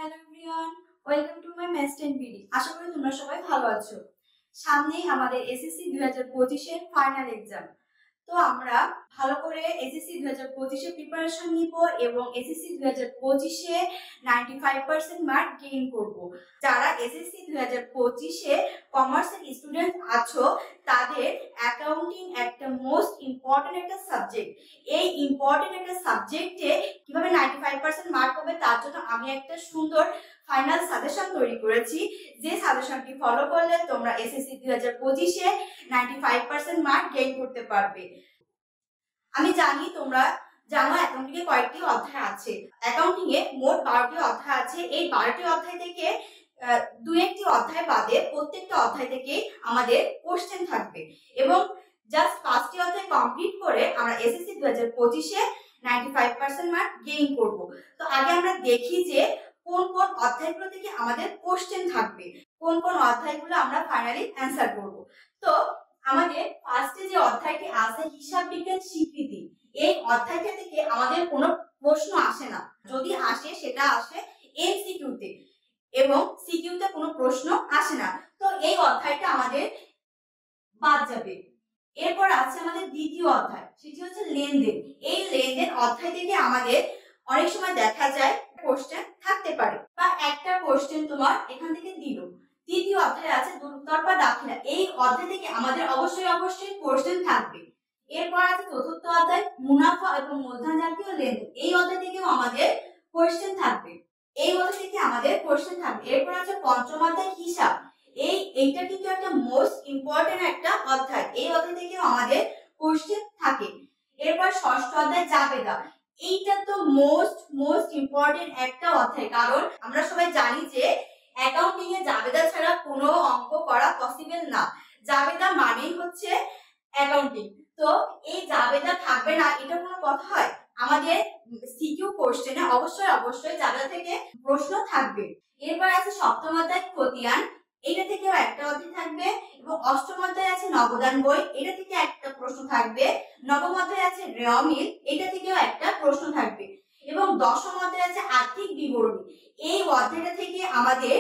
Hello everyone, welcome to my maths 10 BD. আশা করি তোমরা সবাই ভালো আছো। সামনেই আমাদের এসএসসি 2025 এর ফাইনাল এক্সাম। তো আমরা ভালো করে এসএসসি 2025 এর প্রিপারেশন নিব এবং এসএসসি 2025 এ 95% মার্ক গেইন করব। যারা এসএসসি 2025 এ কমার্সের স্টুডেন্ট আছো তাদের অ্যাকাউন্টিং একটা মোস্ট ইম্পর্টেন্ট একটা সাবজেক্ট। এই ইম্পর্টেন্ট একটা সাবজেক্টে কিভাবে 95% মার্ক পাবে তার জন্য আমি একটা সুন্দর ফাইনাল সাজেশন তৈরি করেছি, যে সাজেশনটি ফলো করলে তোমরা এসএসসি 2025 এ 95% মার্ক গেইন করতে পারবে। আমি জানি তোমরা জানো অ্যাকাউন্টিং এ কয়েকটি অধ্যায় আছে। অ্যাকাউন্টিং এ মোট 12টি অধ্যায় আছে। এই 12টি অধ্যায় থেকে দুই একটি অধ্যায় বাদে প্রত্যেকটা অধ্যায় থেকে আমাদের কোশ্চেন থাকবে এবং জাস্ট 5টি অধ্যায় কমপ্লিট করে আমরা এসএসসি 2025 এ 95% মার্ক গেইন করব। তো আগে আমরা দেখি যে কোন কোন অধ্যায়গুলো থেকে আমাদের কোশ্চেন থাকবে, কোন কোন অধ্যায়গুলো আমরা ফাইনালি অ্যানসার করব। তো আমাদের ফার্স্টে যে অধ্যায়টি আছে হিসাব বিজ্ঞান স্বীকৃতি, এই অধ্যায়টা থেকে আমাদের কোনো প্রশ্ন আসে না। যদি আসে সেটা আসে এমসিকিউতে এবং সিকিউতে কোনো প্রশ্ন আসে না। তো এই অধ্যায়টা আমাদের বাদ যাবে। এরপর আছে আমাদের দ্বিতীয় অধ্যায়, সেটি হচ্ছে লেনদেন। এই লেনদেন অধ্যায় থেকে আমাদের অনেক সময় দেখা যায় কোশ্চেন থাকতে পারে বা একটা কোশ্চেন তোমার এখান থেকে দিল। তৃতীয় অধ্যায় আছে দুতরফা দাখিলা, এই অধ্যায় থেকে আমাদের অবশ্যই কোশ্চেন থাকবে। এরপর আছে চতুর্থ অধ্যায় মুনাফা এবং মূলধন জাতীয় লেনদেন, এই অধ্যায় থেকেও আমাদের কোশ্চেন থাকবে। এরপর আছে পঞ্চম অধ্যায় হিসাব, এইটা কিন্তু একটা মোস্ট ইম্পর্টেন্ট একটা অধ্যায়, এই অধ্যায় থেকেও আমাদের কোশ্চেন থাকে। এরপর ষষ্ঠ অধ্যায় জাবেদা, এইটা তো মোস্ট ইম্পর্টেন্ট একটা অধ্যায়, কারণ আমরা সবাই জানি যে অ্যাকাউন্টিং এ জাবেদা ছাড়া কোনো অঙ্ক করা পসিবল না। জাবেদা মানেই হচ্ছে অ্যাকাউন্টিং। তো এই জাবেদা থাকবে না এটা কোনো কথা হয়? আমাদের সিকিউ কোশ্চেনে অবশ্যই জাবেদা থেকে প্রশ্ন থাকবে। এরপর আছে সপ্তম অধ্যায় খতিয়ান, এটা থেকেও একটা অধ্যায় থাকবে এবং অষ্টম অধ্যায় আছে নবদান বই, এটা থেকে একটা প্রশ্ন থাকবে। নবম অধ্যায় আছে রেওয়া মিল, এটা থেকেও একটা প্রশ্ন থাকবে এবং দশম অধ্যায় আছে আর্থিক বিবরণী, এই অধ্যায়টা থেকে আমাদের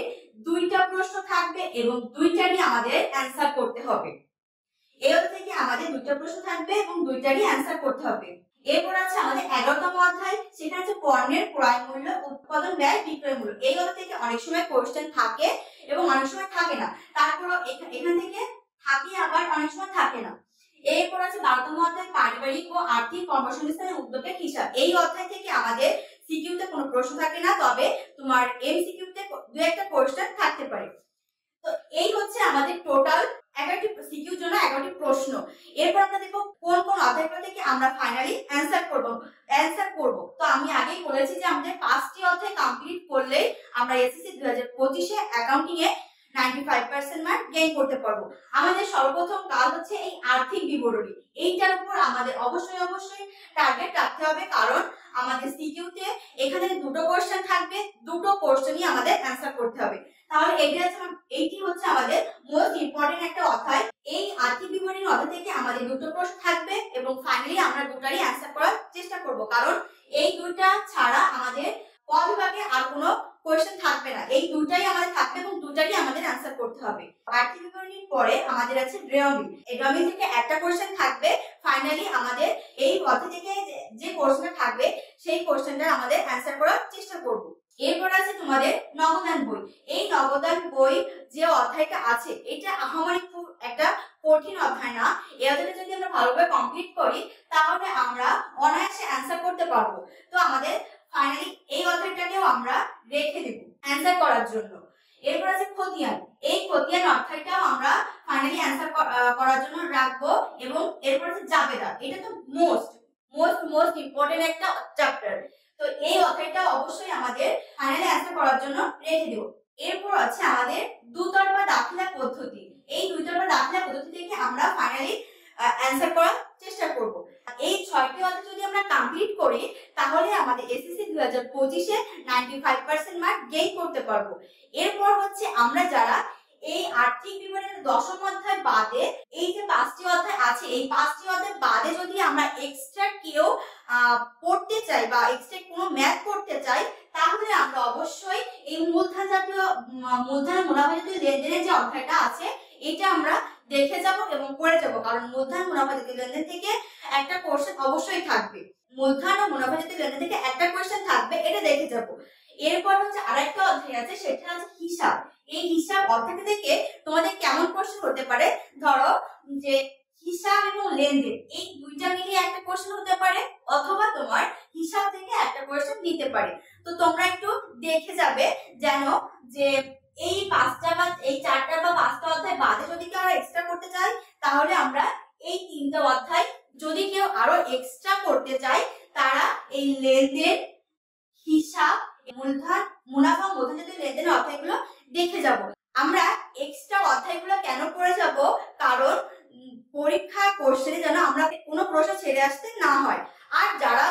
দুইটা প্রশ্ন থাকবে এবং দুইটারই আমাদের অ্যানসার করতে হবে। এই অধ্যায় থেকে আমাদের দুইটা প্রশ্ন থাকবে এবং দুইটারই অ্যানসার করতে হবে। এরপর আছে আমাদের 11তম অধ্যায়, সেটা হচ্ছে পণ্যের ক্রয় মূল্য, উৎপাদন ব্যয়, বিক্রয় মূল্য। এই অধ্যায় থেকে অনেক সময় কোশ্চেন থাকে এবং অনেক সময় থাকে না, তারপর এখান থেকে থাকে আবার অনেক সময় থাকে না। এরপর আছে 12তম অধ্যায় পারিবারিক ও আর্থিক কর্মসংস্থানের উদ্যোগের হিসাব, এই অধ্যায় থেকে আমাদের সিকিউতে কোনো প্রশ্ন থাকে না, তবে তোমার এমসিকিউতে দুই একটা কোশ্চেন থাকতে পারে। তো এই হচ্ছে আমাদের টোটাল 11টি সিকিউর জন্য 11টি প্রশ্ন। এরপর আমরা দেখব কোন কোন অধ্যায়গুলো থেকে আমরা ফাইনালি অ্যানসার করব। তো আমি আগেই বলেছি যে আমাদের 5টি অধ্যায় কমপ্লিট করলেই আমরা এসএসসি 2025 এ অ্যাকাউন্টিং এ 95% মার্ক গেইন করতে পারবো। আমাদের সর্বপ্রথম কাজ হচ্ছে এই আর্থিক বিবরণী, এইটার উপর আমাদের অবশ্যই টার্গেট রাখতে হবে, কারণ আমাদের সিকিউতে এখানে দুটো কোশ্চেন থাকবে, দুটো কোশ্চেনই আমাদের অ্যানসার করতে হবে। তাহলে এইটি হচ্ছে আমাদের মোস্ট ইম্পর্টেন্ট একটা অধ্যায়। এই আর্থিক বিবরণীর অধ্যায় থেকে আমাদের দুটো প্রশ্ন থাকবে এবং ফাইনালি আমরা দুটারই অ্যানসার করার চেষ্টা করব, কারণ এই দুইটা ছাড়া আমাদের ক বিভাগে আর কোনো কোশ্চেন থাকবে না। এই দুটাই আমাদের থাকবে এবং দুটারই আমাদের অ্যানসার করতে হবে। আর্থিক বিবরণীর পরে আমাদের আছে রেওয়া মিল, এই রেওয়া মিল থেকে একটা কোশ্চেন থাকবে। ফাইনালি আমাদের এই অধ্যায় থেকে যে কোশ্চেনটা থাকবে সেই কোশ্চেনটা আমাদের অ্যানসার করার চেষ্টা করব। এরপর আছে তোমাদের নবদান বই, এই নবদান বই যে অধ্যায়টা আছে এটা আহামরি খুব একটা কঠিন অধ্যায় না। এই অধ্যায়টা যদি আমরা ভালোভাবে কমপ্লিট করি তাহলে আমরা অনায়াসে অ্যানসার করতে পারবো। তো আমাদের ফাইনালি এই অধ্যায়টাকেও আমরা রেখে দেব অ্যানসার করার জন্য। এরপর আছে খতিয়ান, এই খতিয়ান অধ্যায়টাও আমরা ফাইনালি অ্যানসার করার জন্য রাখবো এবং এরপর আছে জাবেদা, এটা তো মোস্ট ইম্পর্টেন্ট একটা চ্যাপ্টার। তো এই অধ্যায়টা অবশ্যই আমাদের ফাইনালি অ্যানসার করার জন্য রেখে দেব। এরপর আছে আমাদের দুতরফা দাখিলা পদ্ধতি, এই দুতরফা দাখিলা পদ্ধতি থেকে আমরা ফাইনালি অ্যানসার করার চেষ্টা করব। এই 6টি অধ্যায় যদি আমরা কমপ্লিট করি তাহলে আমাদের এসএসসি 2025 এ 95% মার্ক গেইন করতে পারবো। এরপর হচ্ছে আমরা যারা এই আর্থিক বিবরণের 10ম অধ্যায় বাদে এই যে 5টি অধ্যায় আছে, এই 5টি অধ্যায় বাদে যদি আমরা এক্সট্রা কেউ পড়তে চাই বা এক্সট্রা কোনো ম্যাথ পড়তে চাই তাহলে আমরা অবশ্যই এই মূলধন মুনাফা জাতীয় লেনদেনের যে অধ্যায়টা আছে এটা আমরা দেখে যাব এবং করে যাব, কারণ মূলধন মুনাফা জাতীয় লেনদেন থেকে একটা কোশ্চেন অবশ্যই থাকবে। মূলধন ও মুনাফা জাতীয় লেনদেন থেকে একটা কোশ্চেন থাকবে, এটা দেখে যাব। এরপর হচ্ছে আরেকটা অধ্যায় আছে, সেটা হচ্ছে হিসাব। এই হিসাব অধ্যায় থেকে তোমাদের কেমন কোশ্চেন হতে পারে, ধরো যে হিসাব এবং লেনদেন এই দুইটা মিলিয়ে একটা কোশ্চেন হতে পারে, অথবা তোমার হিসাব থেকে একটা কোশ্চেন নিতে পারে। তো তোমরা একটু দেখে যাবে যেন যে এই চারটা বা পাঁচটা অধ্যায় বাদে যদি কেউ আরো এক্সট্রা করতে চাই, তাহলে আমরা এই তিনটা অধ্যায়, যদি কেউ আরো এক্সট্রা করতে চায় তারা এই লেনদেন, হিসাব, মূলধন মুনাফা মূলধন জাতীয় লেনদেনের অধ্যায়গুলো দেখে যাব। আমরা এক্সট্রা অধ্যায়গুলো কেন করে যাব, কারণ পরীক্ষা কোশ্চেনে যেন আমরা কোনো প্রশ্ন ছেড়ে আসতে না হয়। আর যারা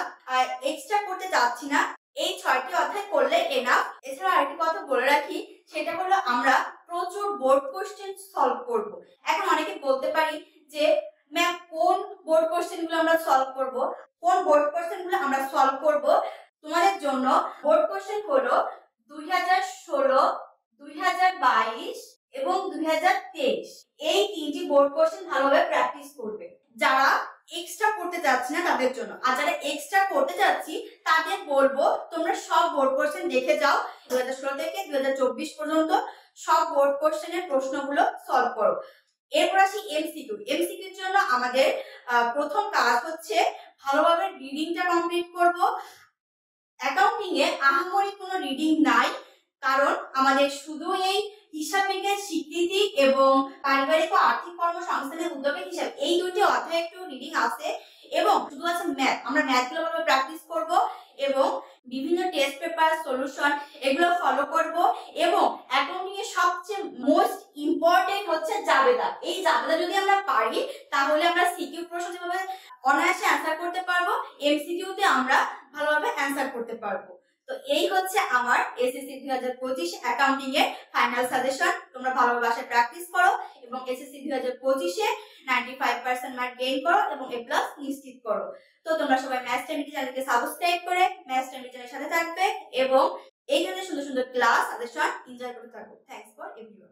এক্সট্রা করতে চাচ্ছি না, এই 6টি অধ্যায় করলে এনাফ। এছাড়া আরেকটি কথা বলে রাখি, সেটা হলো আমরা প্রচুর বোর্ড কোশ্চেন সলভ করব। এখন অনেকে বলতে পারি যে ম্যাম কোন বোর্ড কোশ্চেন গুলো আমরা সলভ করব, কোন বোর্ড কোশ্চেন গুলো আমরা সলভ করব। তোমাদের জন্য বোর্ড কোশ্চেন হলো 2016, 2022 এবং 2023। এই তিনটি বোর্ড কোশ্চেন ভালোভাবে প্র্যাকটিস করবে যারা এক্সট্রা করতে চাচ্ছি না তাদের জন্য। আর যারা এক্সট্রা করতে চাচ্ছি তাদের বলবো তোমরা সব বোর্ড কোশ্চেন দেখে যাও, 2016 থেকে 2024 পর্যন্ত সব বোর্ড কোশ্চেনের প্রশ্নগুলো সলভ করো। এরপর আসি এমসিকিউ। এমসিকিউর জন্য আমাদের প্রথম কাজ হচ্ছে ভালোভাবে রিডিংটা কমপ্লিট করব। অ্যাকাউন্টিং এ আহামরি কোনো রিডিং নাই, কারণ আমাদের শুধু এই হিসাব বিজ্ঞান স্বীকৃতি এবং পারিবারিক ও আর্থিক কর্মসংস্থানের উদ্যোগের হিসাব, এই দুটি অধ্যায়ে একটু রিডিং আছে এবং শুধু আছে ম্যাথ। আমরা ম্যাথগুলো ভাবে প্র্যাকটিস করব এবং বিভিন্ন টেস্ট পেপার সলিউশন এগুলো ফলো করব। এবং অ্যাকাউন্টিং এর সবচেয়ে মোস্ট ইম্পর্টেন্ট হচ্ছে জাবেদা। এই জাবেদা যদি আমরা পারি তাহলে আমরা সিকিউ প্রশ্ন যেভাবে অনায়াসে অ্যান্সার করতে পারবো, এমসিকিউ তে আমরা ভালোভাবে অ্যান্সার করতে পারবো। তো এই হচ্ছে আমার এসএসসি 2025 অ্যাকাউন্টিং এর ফাইনাল সাজেশন। তোমরা ভালোভাবে বাসায় প্র্যাকটিস করো এবং এসএসসি 2025 এ 95% মার্ক গেইন করো এবং এ প্লাস নিশ্চিত করো। তো তোমরা সবাই ম্যাথস টাইমটি চ্যানেলকে সাবস্ক্রাইব করে ম্যাথস টাইমটি চ্যানেলের সাথে থাকবে এবং এই ধরনের সুন্দর সুন্দর ক্লাস সাজেশন এনজয় করতে থাকো। Thanks for everyone.